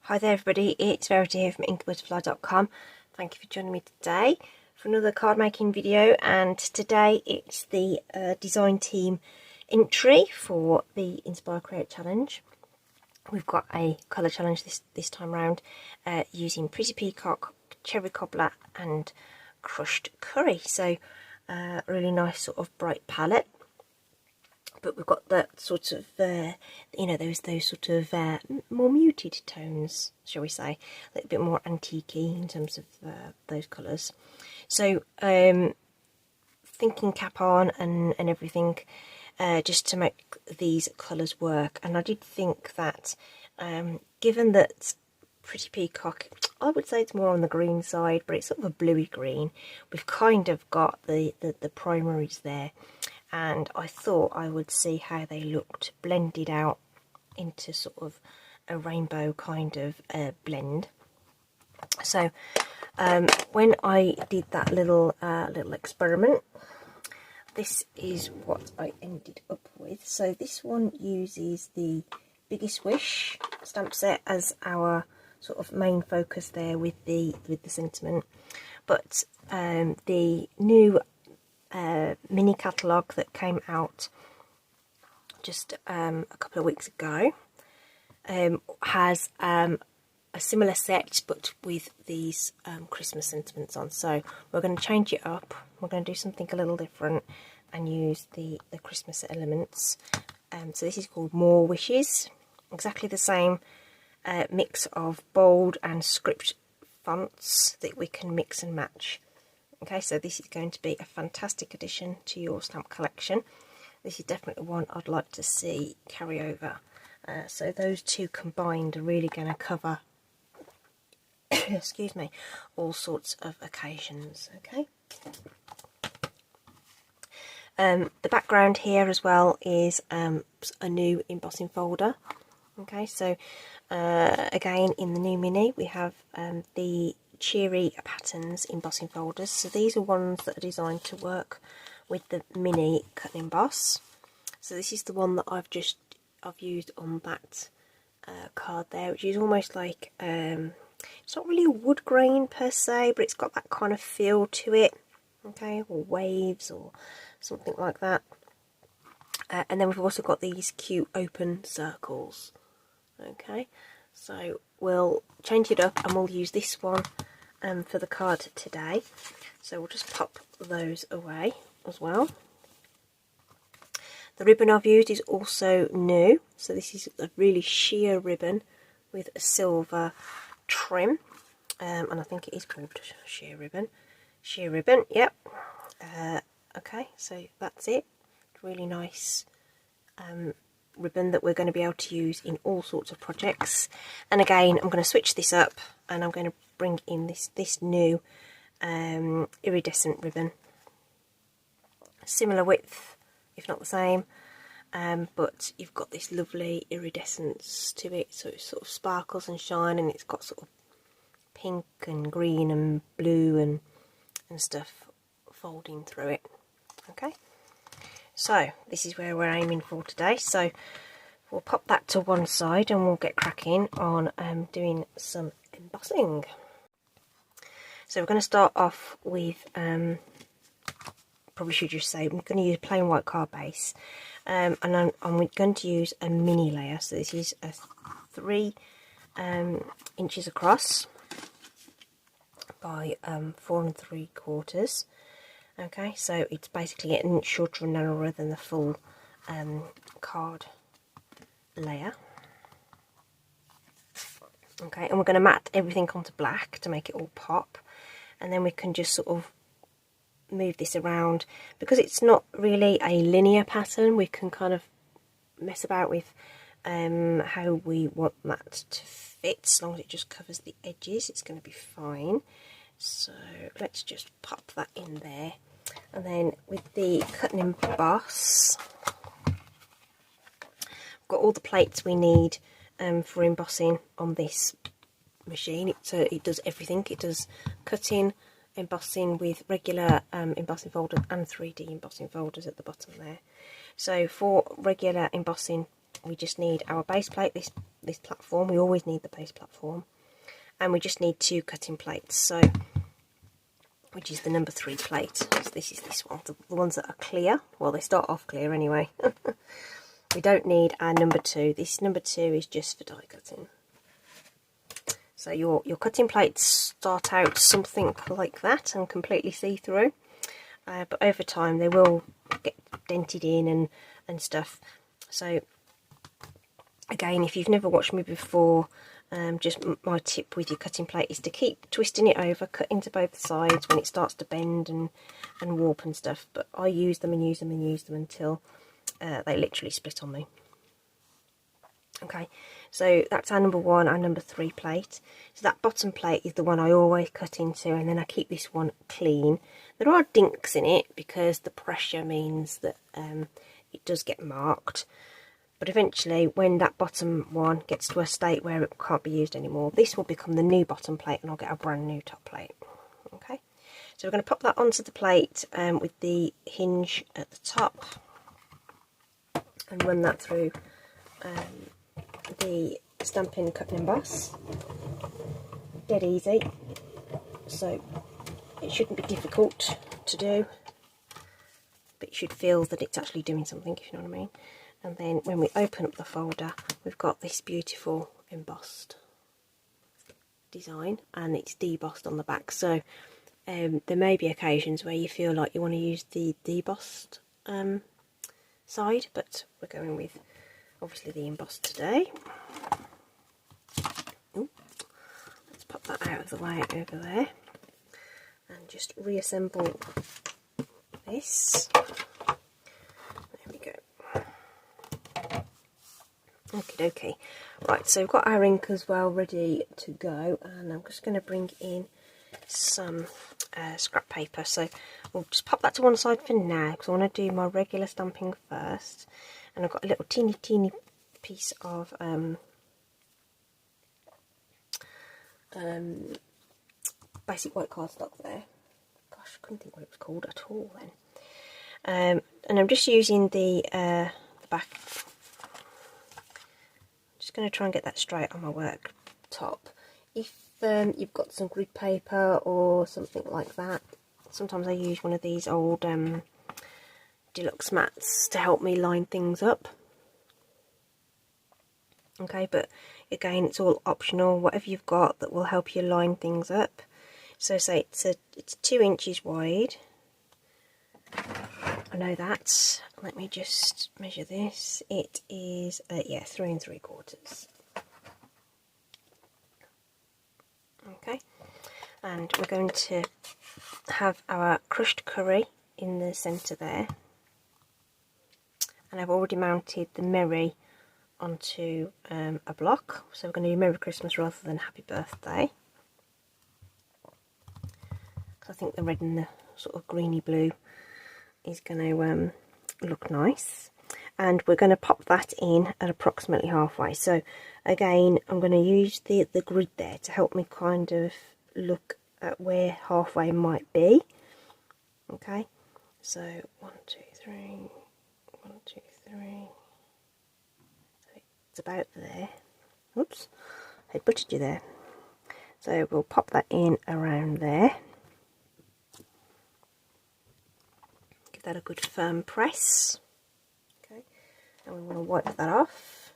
Hi there everybody, it's Verity here from inkbutterfly.com. Thank you for joining me today for another card making video, and today it's the design team entry for the Inspire.Create.Challenge. We've got a colour challenge this time round using Pretty Peacock, Cherry Cobbler and Crushed Curry. So a really nice sort of bright palette. But we've got that sort of, those sort of more muted tones, shall we say, a little bit more antique-y in terms of those colours. So, thinking cap on and everything, just to make these colours work. And I did think that, given that Pretty Peacock, I would say it's more on the green side, but it's sort of a bluey green. We've kind of got the primaries there. And I thought I would see how they looked blended out into sort of a rainbow kind of blend. So when I did that little experiment, this is what I ended up with. So this one uses the Biggest Wish stamp set as our sort of main focus there with the sentiment, but the new mini catalogue that came out just a couple of weeks ago has a similar set but with these Christmas sentiments on. So we're going to change it up, we're going to do something a little different and use the Christmas elements. So this is called More Wishes, exactly the same mix of bold and script fonts that we can mix and match. Okay, so this is going to be a fantastic addition to your stamp collection. This is definitely one I'd like to see carry over. So those two combined are really going to cover, excuse me, all sorts of occasions. Okay. The background here as well is a new embossing folder. Okay, so again in the new mini we have the Cheery Patterns embossing folders. So these are ones that are designed to work with the mini cut and emboss. So this is the one that I've used on that card there, which is almost like it's not really a wood grain per se, but it's got that kind of feel to it. Okay, or waves or something like that. And then we've also got these cute open circles. Okay, so we'll change it up and we'll use this one for the card today. So we'll just pop those away as well. The ribbon I've used is also new. So this is a really sheer ribbon with a silver trim. And I think it is called sheer ribbon. Sheer ribbon, yep. Okay, so that's it. Really nice ribbon that we're going to be able to use in all sorts of projects. And again, I'm going to switch this up and I'm going to bring in this new iridescent ribbon. Similar width, if not the same, but you've got this lovely iridescence to it, so it sort of sparkles and shine, and it's got sort of pink and green and blue and stuff folding through it. Okay. So this is where we're aiming for today. So we'll pop that to one side and we'll get cracking on doing some embossing. So we're going to start off with, probably should just say, I'm going to use a plain white card base. And I'm going to use a mini layer. So this is a 3 inches across by 4 3/4. Okay, so it's basically an inch shorter and narrower than the full card layer. Okay, and we're going to mat everything onto black to make it all pop, and then we can just sort of move this around. Because it's not really a linear pattern, we can kind of mess about with how we want that to fit. As long as it just covers the edges, it's going to be fine. So let's just pop that in there. And then with the cut and emboss, we've got all the plates we need for embossing on this machine. It does everything. It does cutting, embossing with regular embossing folders and 3D embossing folders at the bottom there. So for regular embossing, we just need our base plate, this platform. We always need the base platform, and we just need 2 cutting plates, so which is the number 3 plate. So this is this one, the ones that are clear. Well, they start off clear anyway. We don't need our number 2. This number 2 is just for die cutting. So your cutting plates start out something like that and completely see-through, but over time they will get dented in and stuff. So again, if you've never watched me before, just my tip with your cutting plate is to keep twisting it over, cut into both sides when it starts to bend and warp and stuff. But I use them and use them and use them until they literally split on me. Okay, so that's our number 1, our number 3 plate. So that bottom plate is the one I always cut into, and then I keep this one clean. There are dinks in it because the pressure means that it does get marked. But eventually, when that bottom one gets to a state where it can't be used anymore, this will become the new bottom plate and I'll get a brand new top plate. Okay, so we're going to pop that onto the plate with the hinge at the top and run that through the Stampin' Cut and Emboss. Dead easy, so it shouldn't be difficult to do, but you should feel that it's actually doing something, if you know what I mean. And then when we open up the folder, we've got this beautiful embossed design, and it's debossed on the back. So there may be occasions where you feel like you want to use the debossed side, but we're going with obviously the embossed today. Ooh, let's pop that out of the way over there and just reassemble this. There we go. Okie dokie. Right, so we've got our ink as well ready to go, and I'm just going to bring in some scrap paper. So we'll just pop that to one side for now because I want to do my regular stamping first. And I've got a little teeny piece of basic white cardstock there. Gosh, I couldn't think what it was called at all then. And I'm just using the back. I'm just going to try and get that straight on my work top. If you've got some grid paper or something like that, sometimes I use one of these old deluxe mats to help me line things up. Okay, but again, it's all optional, whatever you've got that will help you line things up. So say it's 2 inches wide. I know that. Let me just measure this. It is yeah, 3 3/4. Okay, and we're going to have our crushed curry in the centre there. And I've already mounted the Merry onto a block, so we're going to do Merry Christmas rather than Happy Birthday, because I think the red and the sort of greeny blue is going to look nice. And we're going to pop that in at approximately halfway. So again, I'm going to use the grid there to help me kind of look at where halfway might be. Okay, so 1 2 3, 1 2 3. So it's about there. Oops, I butchered you there. So we'll pop that in around there. Give that a good firm press. Okay, and we want to wipe that off.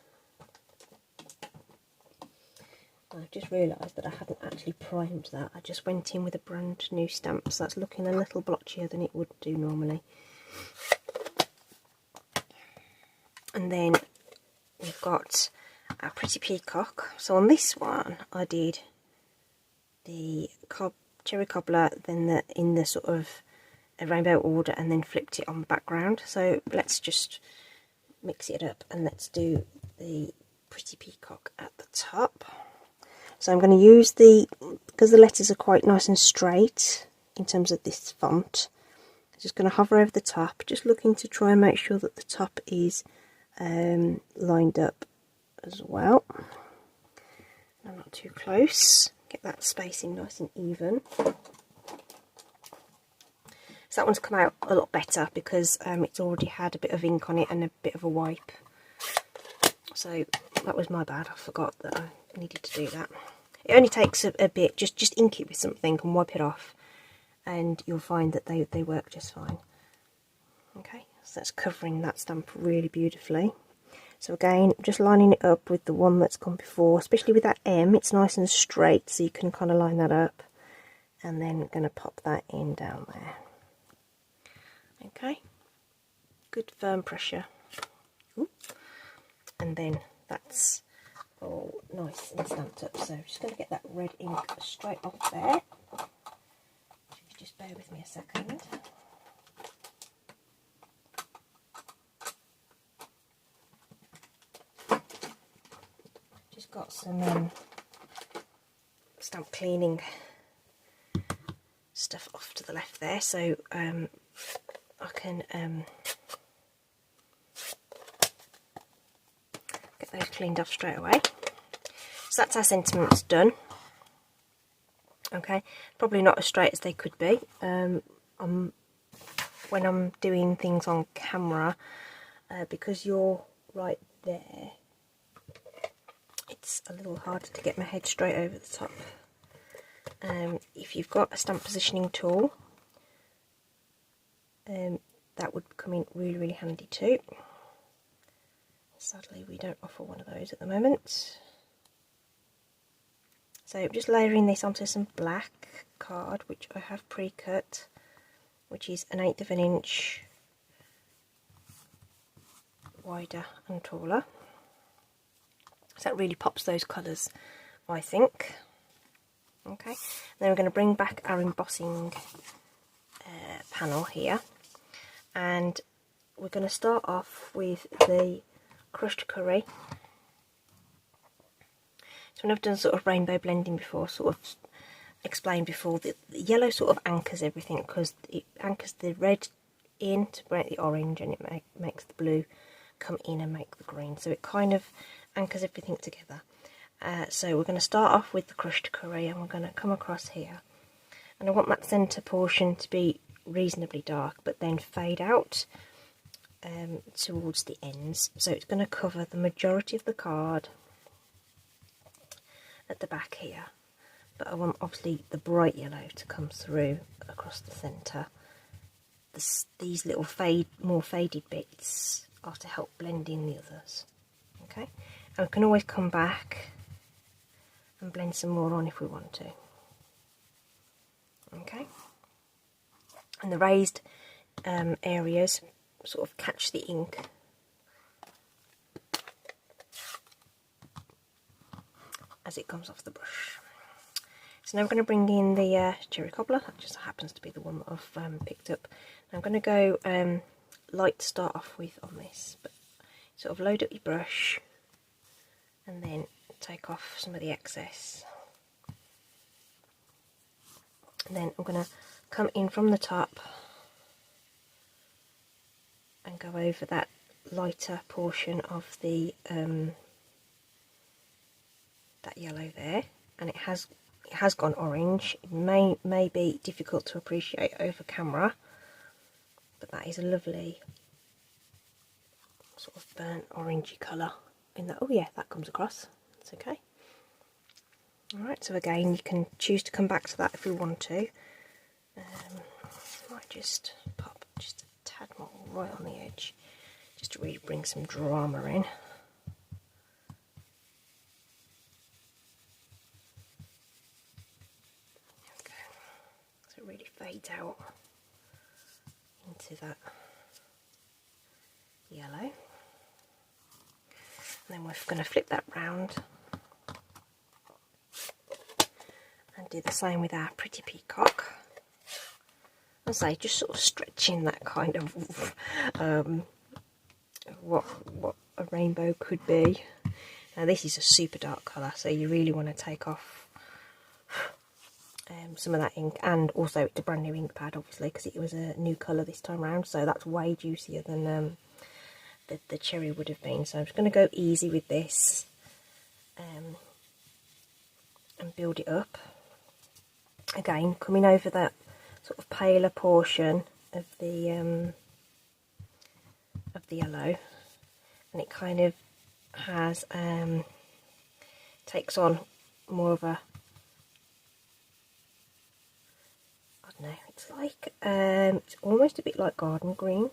I've just realised that I hadn't actually primed that. I just went in with a brand new stamp, so that's looking a little blotchier than it would do normally. And then we've got our pretty peacock. So on this one I did the cherry cobbler, then in the sort of a rainbow order, and then flipped it on the background. So let's just mix it up and let's do the pretty peacock at the top. So I'm going to use because the letters are quite nice and straight in terms of this font, I'm just going to hover over the top, just looking to try and make sure that the top is lined up as well. I'm not too close, get that spacing nice and even. So that one's come out a lot better because it's already had a bit of ink on it and a bit of a wipe. So that was my bad. I forgot that I needed to do that. It only takes a bit. Just ink it with something and wipe it off, and you'll find that they work just fine. Okay, so that's covering that stamp really beautifully. So again, just lining it up with the one that's gone before, especially with that M, it's nice and straight, so you can kind of line that up. And then going to pop that in down there. Okay, good firm pressure. Ooh. And then that's all nice and stamped up. So I'm just going to get that red ink straight off there. Just bear with me a second. Just got some stamp cleaning stuff off to the left there, so I can get those cleaned off straight away. So that's our sentiments done. Okay, probably not as straight as they could be. When I'm doing things on camera, because you're right there, it's a little harder to get my head straight over the top. If you've got a stamp positioning tool, that would come in really handy too. Sadly, we don't offer one of those at the moment. So I'm just layering this onto some black card, which I have pre-cut, which is 1/8 of an inch wider and taller. So that really pops those colours, I think. Okay, then we're going to bring back our embossing panel here, and we're going to start off with the crushed curry. So when I've done sort of rainbow blending before, sort of explained before, the yellow sort of anchors everything, because it anchors the red in to break the orange, and it makes the blue come in and make the green, so it kind of anchors everything together. So we're going to start off with the crushed curry, and we're going to come across here, and I want that centre portion to be reasonably dark but then fade out towards the ends, so it's going to cover the majority of the card at the back here, but I want obviously the bright yellow to come through across the centre. These little more faded bits are to help blend in the others. Okay, and we can always come back and blend some more on if we want to. Okay, and the raised areas sort of catch the ink as it comes off the brush. So now we're going to bring in the cherry cobbler. That just happens to be the one that I've picked up. Now I'm going to go light to start off with on this, but sort of load up your brush and then take off some of the excess. And then I'm going to come in from the top and go over that lighter portion of the that yellow there, and it has gone orange. It may be difficult to appreciate over camera, but that is a lovely sort of burnt orangey colour in that. Oh yeah, that comes across. It's okay. Alright, so again, you can choose to come back to that if you want to. Might just pop just a tad more right on the edge, just to really bring some drama in. Okay, so it really fades out into that yellow. And then we're going to flip that round and do the same with our pretty peacock. As I say, just sort of stretching that kind of what a rainbow could be. Now this is a super dark colour, so you really want to take off some of that ink, and also it's a brand new ink pad obviously, because it was a new colour this time around, so that's way juicier than the cherry would have been. So I'm just going to go easy with this and build it up. Again, coming over that sort of paler portion of the yellow, and it kind of has takes on more of a, I don't know, it's like it's almost a bit like garden green.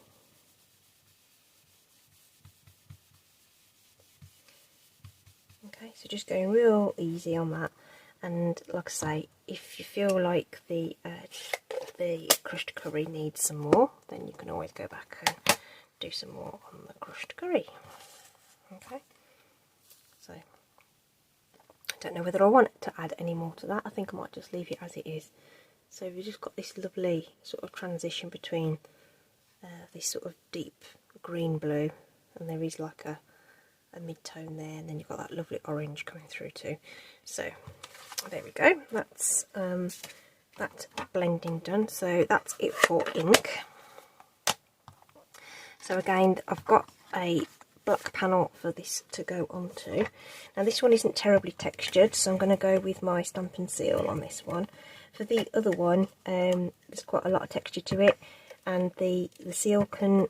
Okay, so just going real easy on that, and like I say, if you feel like the crushed curry needs some more, then you can always go back and do some more on the crushed curry. Okay, so I don't know whether I want to add any more to that. I think I might just leave it as it is. So we've just got this lovely sort of transition between this sort of deep green blue, and there is like a mid-tone there, and then you've got that lovely orange coming through too. So there we go, that's that blending done. So that's it for ink. So again, I've got a black panel for this to go onto. Now this one isn't terribly textured, so I'm going to go with my Stampin' Seal on this one. For the other one, there's quite a lot of texture to it, and the seal can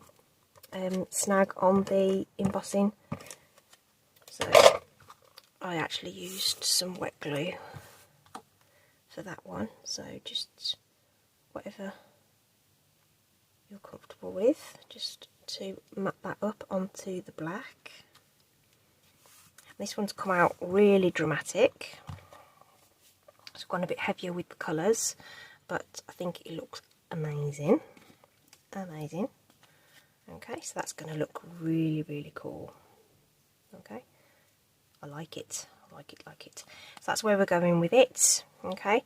snag on the embossing. So I actually used some wet glue for that one, so just whatever you're comfortable with, just to map that up onto the black. This one's come out really dramatic. It's gone a bit heavier with the colours, but I think it looks amazing. Amazing. Okay, so that's going to look really, really cool. Okay, I like it. I like it, like it. So that's where we're going with it. Okay,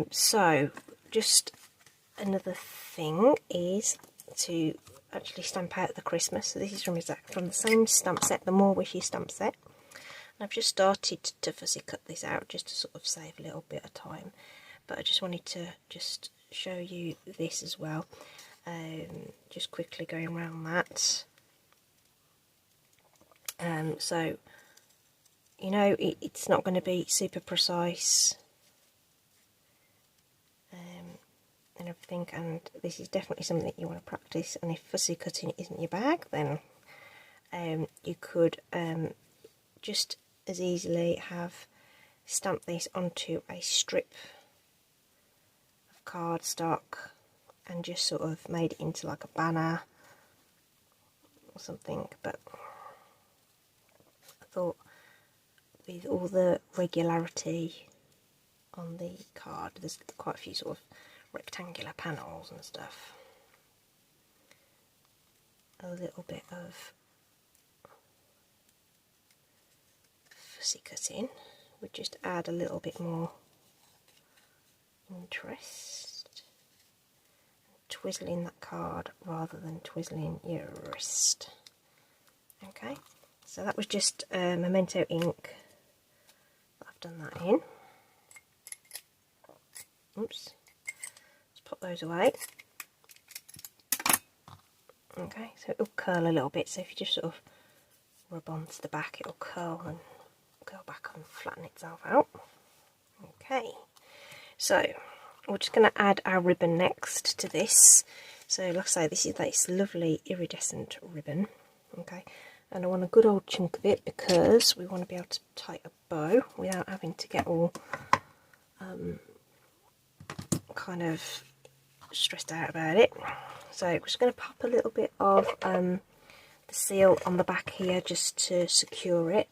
so just another thing is to actually stamp out the Christmas. So this is from the same stamp set, the More Wishes stamp set. And I've just started to fussy cut this out just to sort of save a little bit of time, but I just wanted to just show you this as well. Just quickly going around that. So you know, it's not going to be super precise and everything, and this is definitely something that you want to practice. And if fussy cutting isn't your bag, then you could just as easily have stamped this onto a strip of cardstock and just sort of made it into like a banner or something. But I thought with all the regularity on the card, there's quite a few sort of rectangular panels and stuff, a little bit of fussy cutting would just add a little bit more interest. Twizzling that card rather than twizzling your wrist. Okay, so that was just Memento ink. I've done that in. Oops, let's put those away. Okay, so it'll curl a little bit, so if you just sort of rub onto the back, it'll curl and go back and flatten itself out. Okay, so we're just going to add our ribbon next to this. So like I say, this is this lovely iridescent ribbon. Okay, and I want a good old chunk of it because we want to be able to tie a bow without having to get all kind of stressed out about it. So we're just going to pop a little bit of the seal on the back here just to secure it.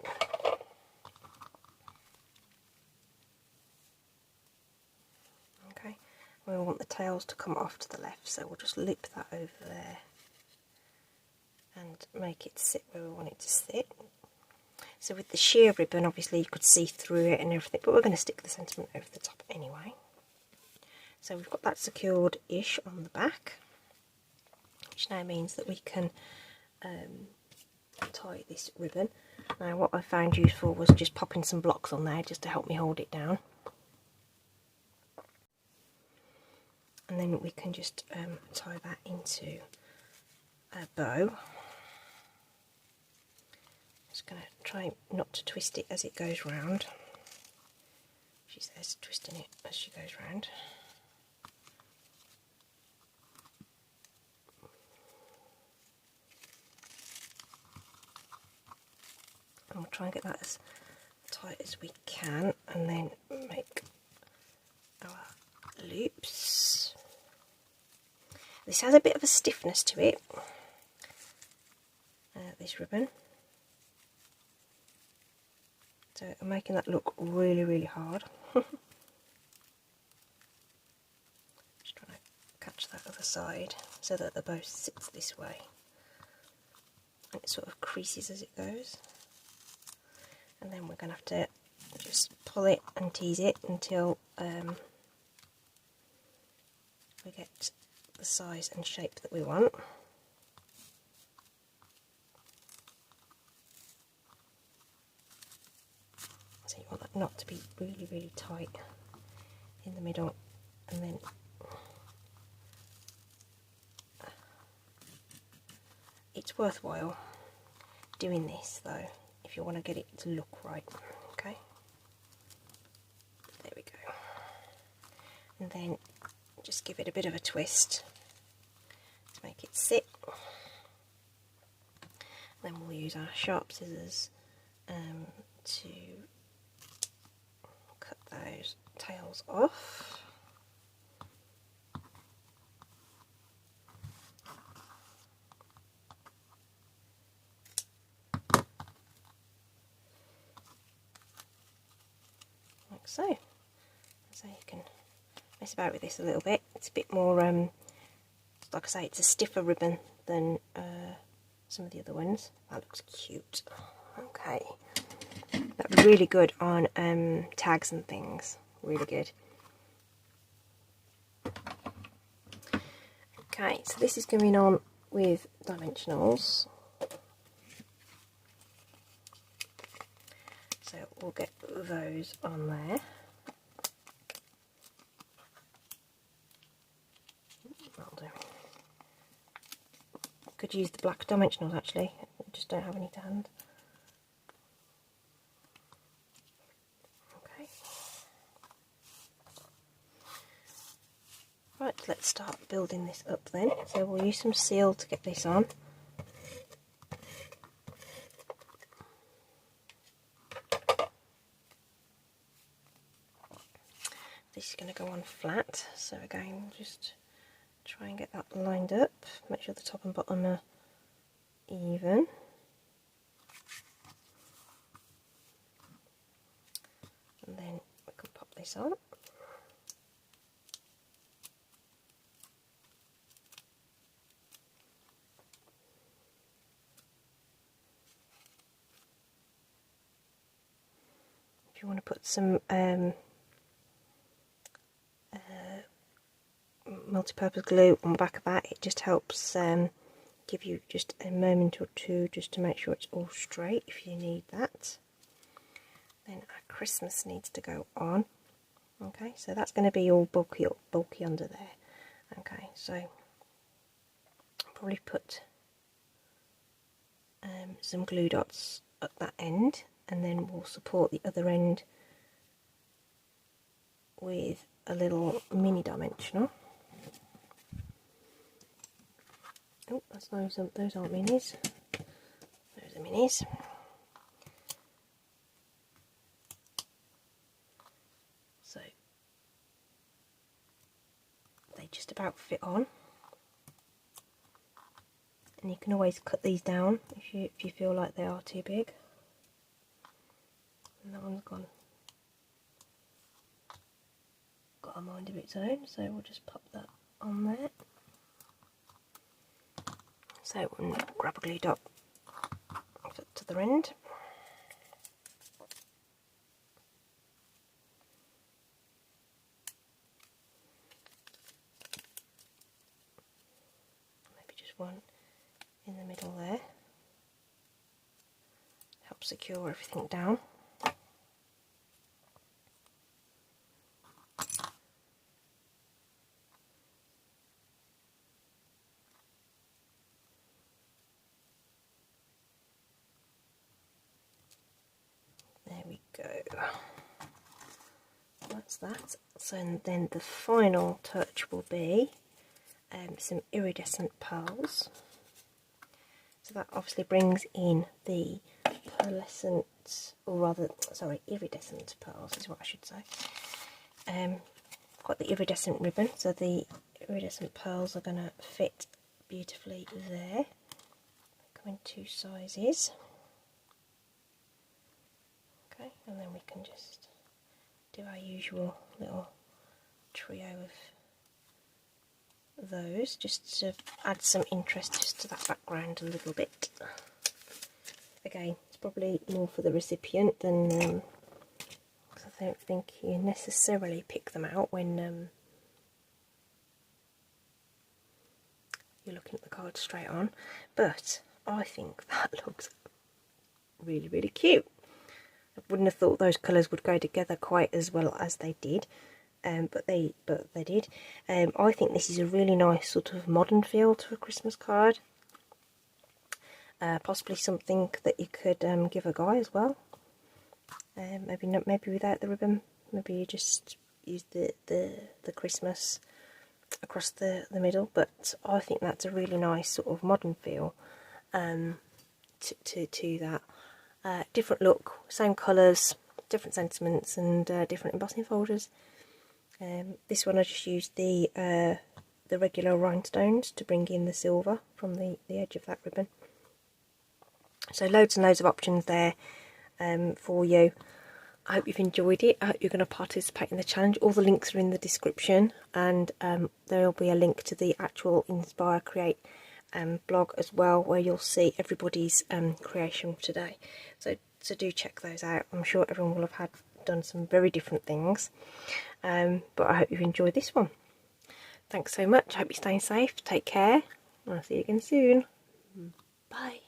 Okay, we want the tails to come off to the left, so we'll just loop that over there and make it sit where we want it to sit. So with the sheer ribbon, obviously you could see through it and everything, but we're going to stick the sentiment over the top anyway. So we've got that secured-ish on the back, which now means that we can tie this ribbon. Now what I found useful was just popping some blocks on there just to help me hold it down. And then we can just tie that into a bow. Just going to try not to twist it as it goes round. She says twisting it as she goes round. and we'll try and get that as tight as we can, and then make our loops. This has a bit of a stiffness to it, this ribbon, so I'm making that look really, really hard. Just trying to catch that other side so that the bow sits this way. And it sort of creases as it goes. And then we're going to have to just pull it and tease it until we get the size and shape that we want. So you want that knot to be really, really tight in the middle, and then it's worthwhile doing this though if you want to get it to look right. Okay, there we go. And then just give it a bit of a twist to make it sit. Then we'll use our sharp scissors to cut those tails off. Like so. So you can mess about with this a little bit. It's a bit more, like I say, it's a stiffer ribbon than some of the other ones. That looks cute. Okay. That'd be really good on tags and things. Really good. Okay, so this is going on with dimensionals. So we'll get those on there. That'll do. Could use the black dimensionals actually, I just don't have any to hand. Okay. Right, let's start building this up then. So we'll use some seal to get this on. This is going to go on flat, so again just try and get that lined up, make sure the top and bottom are even. And then we can pop this on. If you want to put some multi-purpose glue on the back of that, it just helps give you just a moment or two just to make sure it's all straight if you need that. Then our Christmas needs to go on. Okay, so that's going to be all bulky under there. Okay, so I'll probably put some glue dots at that end, and then we'll support the other end with a little mini dimensional. Oh, those aren't minis. Those are minis. So they just about fit on, and you can always cut these down if you feel like they are too big. And that one's got a mind of its own, so we'll just pop that on there. So we'll grab a glue dot to the end. Maybe just one in the middle there. Help secure everything down. There we go. That's that. So then the final touch will be some iridescent pearls. So that obviously brings in the pearlescent, or rather, sorry, iridescent pearls is what I should say. Got the iridescent ribbon, so the iridescent pearls are going to fit beautifully there. They come in 2 sizes. Okay, and then we can just do our usual little trio of those, just to add some interest just to that background a little bit. Again, it's probably more for the recipient than, because I don't think you necessarily pick them out when you're looking at the card straight on, but I think that looks really, really cute. I wouldn't have thought those colours would go together quite as well as they did, but they did. I think this is a really nice sort of modern feel to a Christmas card. Possibly something that you could give a guy as well. Maybe without the ribbon. Maybe you just use the Christmas across the middle. But I think that's a really nice sort of modern feel to that. Different look, same colours, different sentiments, and different embossing folders. This one I just used the regular rhinestones to bring in the silver from the edge of that ribbon. So loads and loads of options there for you. I hope you've enjoyed it. I hope you're going to participate in the challenge. All the links are in the description, and there will be a link to the actual Inspire Create blog as well, where you'll see everybody's creation today. So do check those out. I'm sure everyone will have done some very different things, but I hope you've enjoyed this one. Thanks so much. I hope you're staying safe. Take care, and I'll see you again soon. Bye.